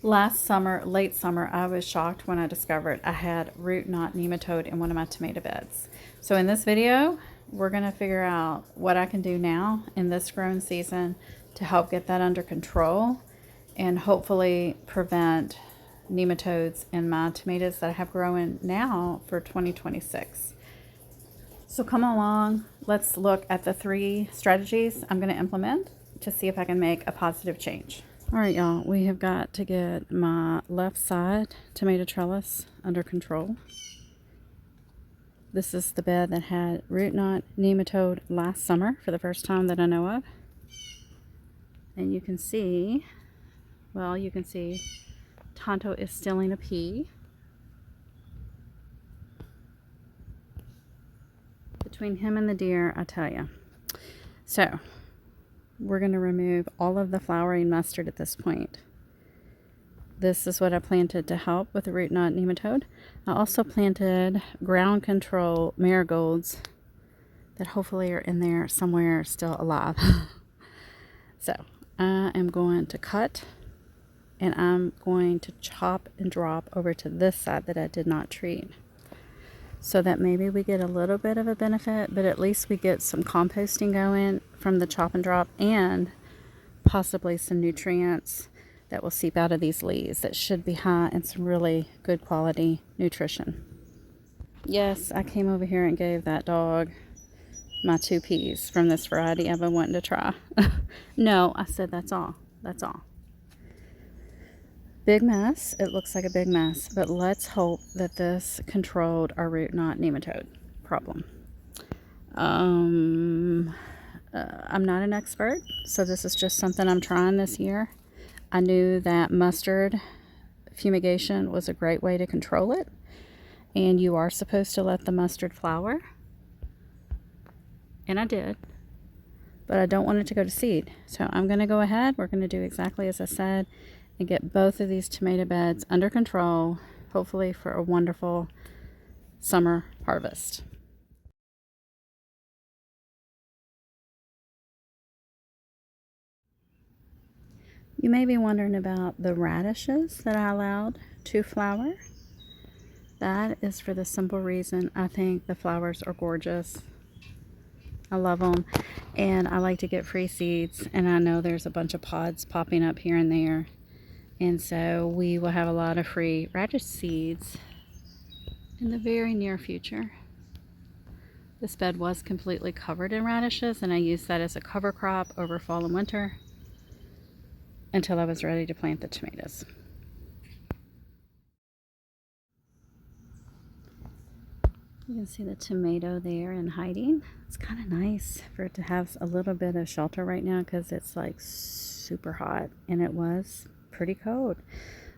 Last summer, late summer, I was shocked when I discovered I had root knot nematode in one of my tomato beds. So in this video, we're going to figure out what I can do now in this growing season to help get that under control and hopefully prevent nematodes in my tomatoes that I have growing now for 2026. So come along, let's look at the 3 strategies I'm going to implement to see if I can make a positive change. All right, y'all, we have got to get my left side tomato trellis under control. This is the bed that had root knot nematode last summer for the first time that I know of. And you can see, well, you can see Tonto is stealing a pea. Between him and the deer, I tell you. So, we're going to remove all of the flowering mustard at this point. This is what I planted to help with the root knot nematode. I also planted ground control marigolds that hopefully are in there somewhere still alive. So I am going to cut and I'm going to chop and drop over to this side that I did not treat, so that maybe we get a little bit of a benefit, but at least we get some composting going from the chop and drop and possibly some nutrients that will seep out of these leaves that should be high in some really good quality nutrition. Yes, I came over here and gave that dog my 2 peas from this variety I've been wanting to try. No, I said that's all. That's all. Big mess. It looks like a big mess, but let's hope that this controlled our root knot nematode problem. I'm not an expert, so this is just something I'm trying this year. I knew that mustard fumigation was a great way to control it, and you are supposed to let the mustard flower, and I did, but I don't want it to go to seed. So I'm going to go ahead. We're going to do exactly as I said and get both of these tomato beds under control, hopefully for a wonderful summer harvest. You may be wondering about the radishes that I allowed to flower. That is for the simple reason I think the flowers are gorgeous. I love them, and I like to get free seeds, and I know there's a bunch of pods popping up here and there. And so we will have a lot of free radish seeds in the very near future. This bed was completely covered in radishes, and I used that as a cover crop over fall and winter until I was ready to plant the tomatoes. You can see the tomato there in hiding. It's kind of nice for it to have a little bit of shelter right now because it's like super hot, and it was pretty cold.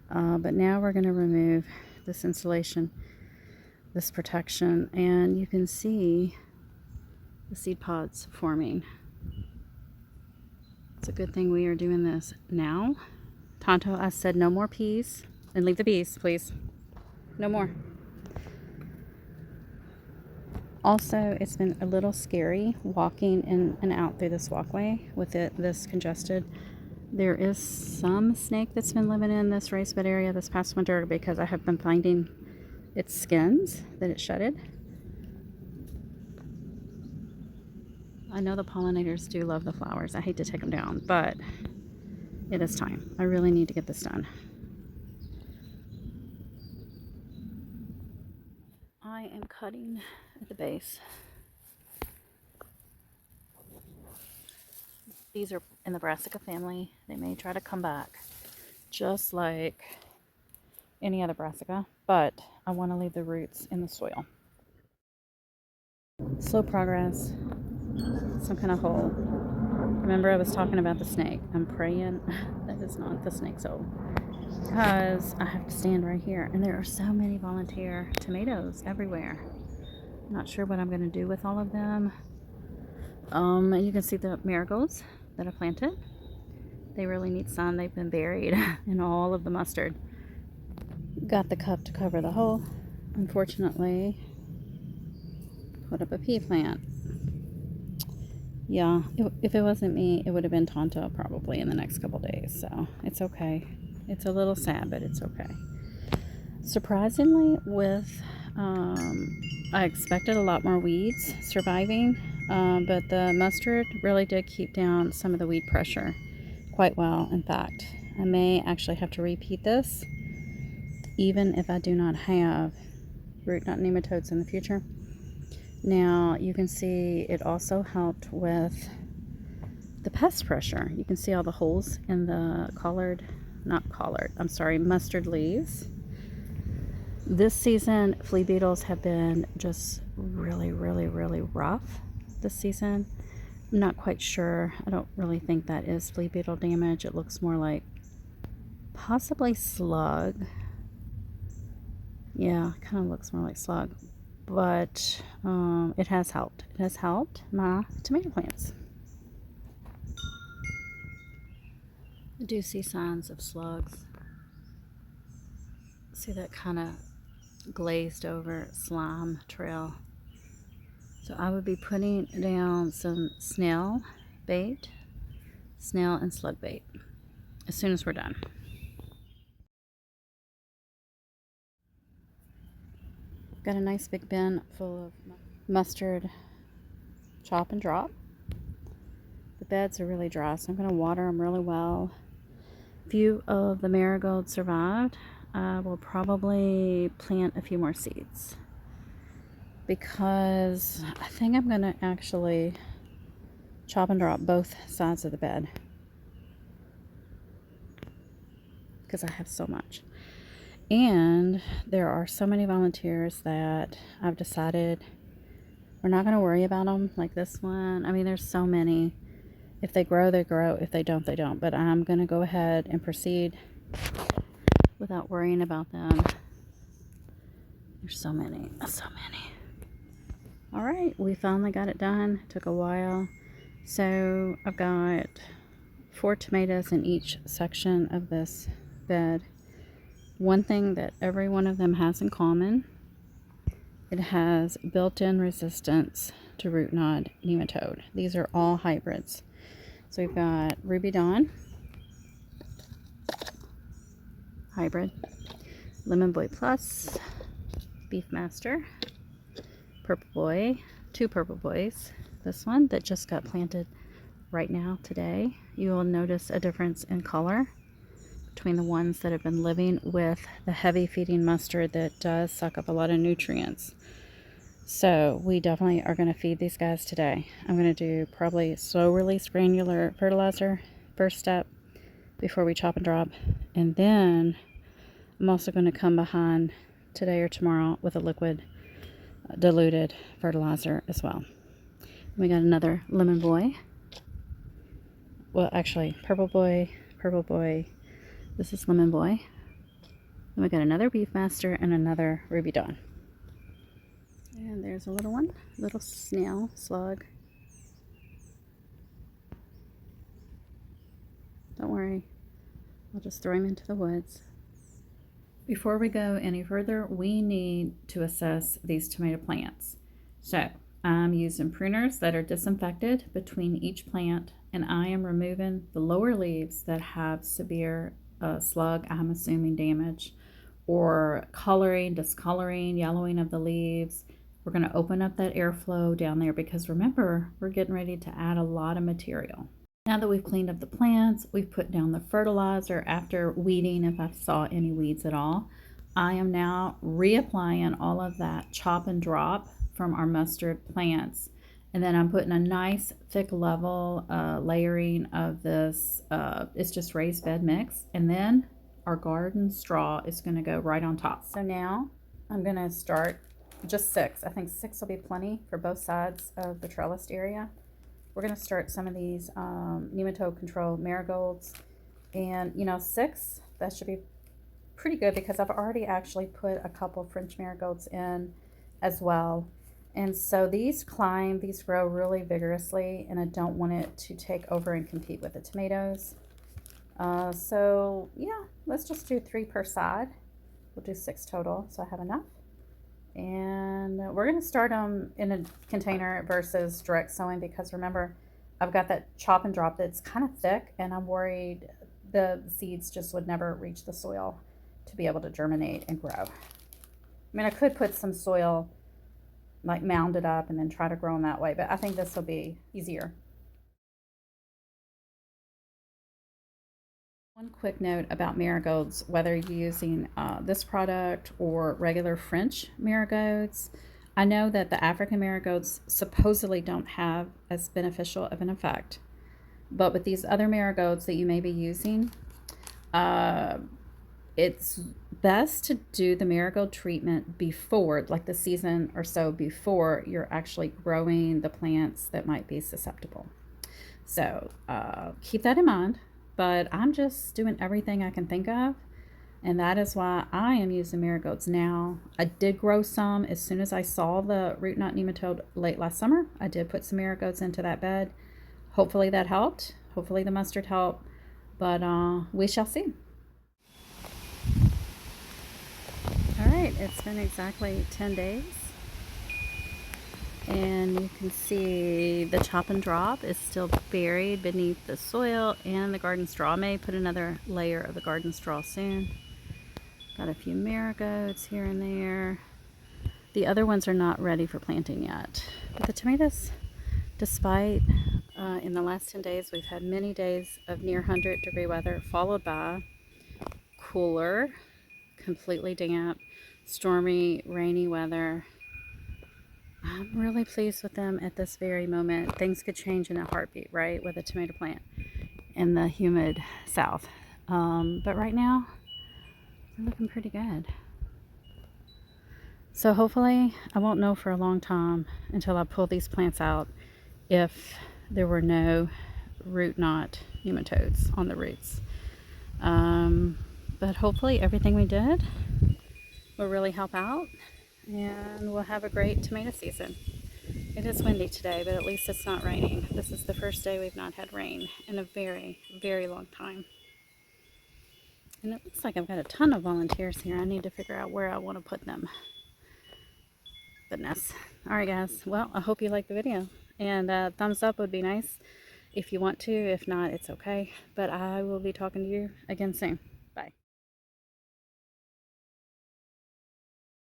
But now we're going to remove this insulation, this protection, and you can see the seed pods forming. It's a good thing we are doing this now. Tonto, I said no more peas, and leave the peas, please. No more. Also, it's been a little scary walking in and out through this walkway with it this congested. There is some snake that's been living in this raised bed area this past winter because I have been finding its skins that it shedded. I know the pollinators do love the flowers. I hate to take them down, but it is time. I really need to get this done. I am cutting at the base. These are in the brassica family. They may try to come back just like any other brassica, but I want to leave the roots in the soil. Slow progress. Some kind of hole. Remember, I was talking about the snake. I'm praying that is not the snake's hole, because I have to stand right here, and there are so many volunteer tomatoes everywhere. I'm not sure what I'm going to do with all of them. You can see the marigolds that I planted. They really need sun. They've been buried in all of the mustard. Got the cup to cover the hole. Unfortunately, put up a pea plant. Yeah, if it wasn't me, it would have been Tonto probably in the next couple days, so it's okay. It's a little sad, but it's okay. Surprisingly, with I expected a lot more weeds surviving, but the mustard really did keep down some of the weed pressure quite well. In fact, I may actually have to repeat this even if I do not have root knot nematodes in the future. Now you can see it also helped with the pest pressure. You can see all the holes in the mustard leaves. This season, flea beetles have been just really, really, really rough this season. I'm not quite sure. I don't really think that is flea beetle damage. It looks more like possibly slug. Yeah, kind of looks more like slug. But it has helped. It has helped my tomato plants. I do see signs of slugs. See that kind of glazed over slime trail. So I would be putting down some snail and slug bait as soon as we're done. Got a nice big bin full of mustard chop and drop. The beds are really dry, so I'm going to water them really well. A few of the marigolds survived. I will probably plant a few more seeds because I think I'm going to actually chop and drop both sides of the bed because I have so much. And there are so many volunteers that I've decided we're not going to worry about them, like this one. I mean, there's so many. If they grow, they grow. If they don't, they don't. But I'm going to go ahead and proceed without worrying about them. There's so many. All right, we finally got it done. It took a while. So I've got 4 tomatoes in each section of this bed. One thing that every one of them has in common, it has built-in resistance to root knot nematode. These are all hybrids. So we've got Rubee Dawn, hybrid, Lemon Boy Plus, Beefmaster, Purple Boy, 2 Purple Boys. This one that just got planted right now today. You will notice a difference in color between the ones that have been living with the heavy feeding mustard that does suck up a lot of nutrients. So we definitely are going to feed these guys today. I'm going to do probably slow release granular fertilizer first step before we chop and drop, and then I'm also going to come behind today or tomorrow with a liquid diluted fertilizer as well. We got another Lemon Boy, well actually Purple Boy, this is Lemon Boy, and we got another Beefmaster and another Rubee Dawn. And there's a little one, little snail, slug. Don't worry, I'll just throw him into the woods. Before we go any further, we need to assess these tomato plants. So I'm using pruners that are disinfected between each plant, and I am removing the lower leaves that have severe slug, I'm assuming, damage, or coloring, discoloring, yellowing of the leaves. We're going to open up that airflow down there because remember, we're getting ready to add a lot of material. Now that we've cleaned up the plants, we've put down the fertilizer after weeding if I saw any weeds at all. I am now reapplying all of that chop and drop from our mustard plants. And then I'm putting a nice thick level layering of this, it's just raised bed mix. And then our garden straw is going to go right on top. So now I'm going to start just 6. I think 6 will be plenty for both sides of the trellised area. We're going to start some of these nematode control marigolds. And, 6, that should be pretty good because I've already actually put a couple French marigolds in as well. And so these grow really vigorously, and I don't want it to take over and compete with the tomatoes. So, yeah, let's just do 3 per side. We'll do 6 total, so I have enough. And we're going to start them in a container versus direct sowing because remember, I've got that chop and drop that's kind of thick, and I'm worried the seeds just would never reach the soil to be able to germinate and grow. I mean, I could put some soil, like mound it up and then try to grow them that way, but I think this will be easier. One quick note about marigolds, whether you're using this product or regular French marigolds, I know that the African marigolds supposedly don't have as beneficial of an effect, but with these other marigolds that you may be using, it's best to do the marigold treatment before, like the season or so before you're actually growing the plants that might be susceptible. So keep that in mind, but I'm just doing everything I can think of, and that is why I am using marigolds now. I did grow some as soon as I saw the root knot nematode late last summer. I did put some marigolds into that bed. Hopefully that helped. Hopefully the mustard helped, but we shall see. All right, it's been exactly 10 days. And you can see the chop and drop is still buried beneath the soil and the garden straw. I may put another layer of the garden straw soon. Got a few marigolds here and there. The other ones are not ready for planting yet. But the tomatoes, despite in the last 10 days, we've had many days of near 100-degree weather, followed by cooler, completely damp, stormy, rainy weather. I'm really pleased with them at this very moment. Things could change in a heartbeat, right, with a tomato plant in the humid south. But right now, they're looking pretty good. So hopefully, I won't know for a long time until I pull these plants out if there were no root knot nematodes on the roots. But hopefully everything we did will really help out, and we'll have a great tomato season. It is windy today, but at least it's not raining. This is the first day we've not had rain in a very, very long time. And it looks like I've got a ton of volunteers here. I need to figure out where I want to put them. Goodness. Alright guys, well, I hope you liked the video. And thumbs up would be nice if you want to. If not, it's okay. But I will be talking to you again soon. Bye.